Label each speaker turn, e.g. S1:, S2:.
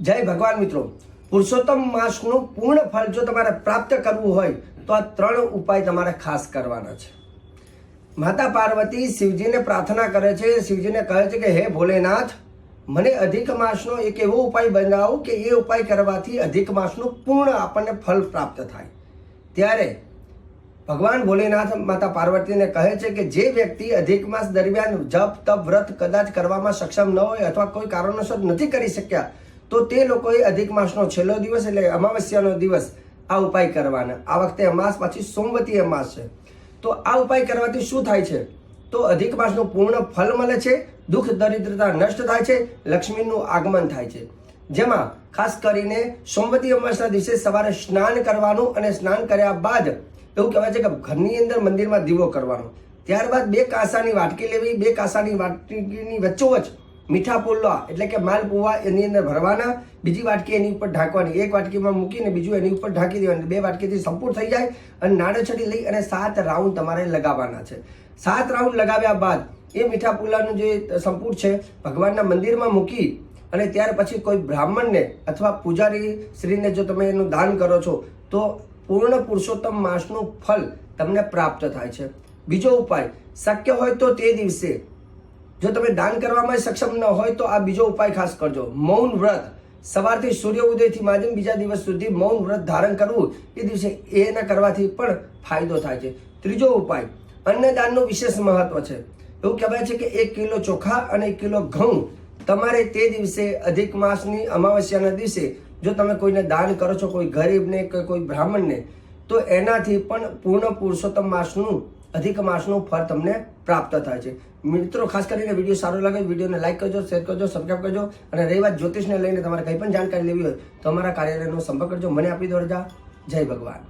S1: જય ભગવાન મિત્રો, પુરુષોત્તમ માસનું પૂર્ણ ફળ જો તમારે પ્રાપ્ત કરવું હોય તો આ 3 ઉપાય તમારે ખાસ કરવાના છે। માતા પાર્વતી શિવજીને પ્રાર્થના કરે છે, શિવજીને કહે છે કે હે ભોલેનાથ, મને અધિક માસનો એક એવો ઉપાય બનાવો કે એ ઉપાય કરવાથી અધિક માસનું પૂર્ણ આપણને ફળ પ્રાપ્ત થાય। ત્યારે ભગવાન ભોલેનાથ માતા પાર્વતીને કહે છે કે જે વ્યક્તિ અધિક માસ દરમિયાન જપ તપ વ્રત કદાચ કરવામાં સક્ષમ ન હોય અથવા કોઈ કારણોસર નથી કરી શક્યા તો તે લોકોએ અધિક માસનો છેલ્લો દિવસ એટલે અમાવસ્યાનો દિવસ આ ઉપાય કરવાના। આ વખતે અમાસ પછી સોમવતી અમાસ છે, તો આ ઉપાય કરવાથી શું થાય છે તો અધિક માસનું પૂર્ણ ફળ મળે છે, દુઃખ દરિદ્રતા નષ્ટ થાય છે, લક્ષ્મીનું આગમન થાય છે। જેમાં ખાસ કરીને સોમવતી અમાસના દિવસે સવારે સ્નાન કરવાનું અને સ્નાન કર્યા બાદ એવું કહેવાય છે કે ઘરની અંદર મંદિરમાં દીવો કરવાનો, ત્યારબાદ 2 કાંસાની વાટકી લેવી, 2 કાંસાની વાટકીની વચ્ચોવચ મીઠા પુલ્લા એટલે કે માલપુવા એની અંદર ભરવાના, બીજી વાટકી એની ઉપર ઢાંકવાની, 1 વાટકીમાં મૂકીને બીજું એની ઉપર ઢાંકી દેવાની, 2 વાટકીથી સંપૂર્ણ થઈ જાય અને નાળેછડી લઈ અને 7 રાઉન્ડ તમારે લગાવવાના છે। 7 રાઉન્ડ લગાવ્યા બાદ એ મીઠા પુલ્લાનું જે સંપૂર્ણ છે ભગવાનના મંદિરમાં મૂકી અને ત્યાર પછી કોઈ બ્રાહ્મણને અથવા પૂજારી શ્રીને જો તમે એનું દાન કરો છો તો પૂર્ણ પુરુષોત્તમ માસનું ફળ તમને પ્રાપ્ત થાય છે। બીજો ઉપાય, શક્ય હોય તો તે દિવસે જો તમે દાન કરવામાં સક્ષમ ન હોય તો આ બીજો ઉપાય ખાસ કરજો, મૌન વ્રત। સવારથી સૂર્ય ઉદયથી માંડીને બીજા દિવસ સુધી મૌન વ્રત ધારણ કરવું, એ દિવસે એના કરવાથી પણ ફાયદો થાય છે। ત્રીજો ઉપાય, અન્નદાનનું વિશેષ મહત્વ છે। એવું કહેવાય છે કે 1 કિલો ચોખા અને 1 કિલો ઘઉં તમારે તે દિવસે અધિક માસની અમાવસ્યાના દિવસે જો તમે કોઈને દાન કરો છો, કોઈ ગરીબને કે કોઈ બ્રાહ્મણને, તો એનાથી પણ પૂર્ણ પુરુષોત્તમ માસનું અધિક માસનું ફળ તમને પ્રાપ્ત થાય છે। મિત્રો, ખાસ કરીને વિડીયો સારો લાગે વિડીયોને લાઈક કરજો, શેર કરજો, સબસ્ક્રાઈબ કરજો અને રહી વાત જ્યોતિષને લઈને તમારે કંઈ પણ જાણકારી લેવી હોય તો અમારા કાર્યાલયનો સંપર્ક કરજો। મને આપી દો રજા। જય ભગવાન।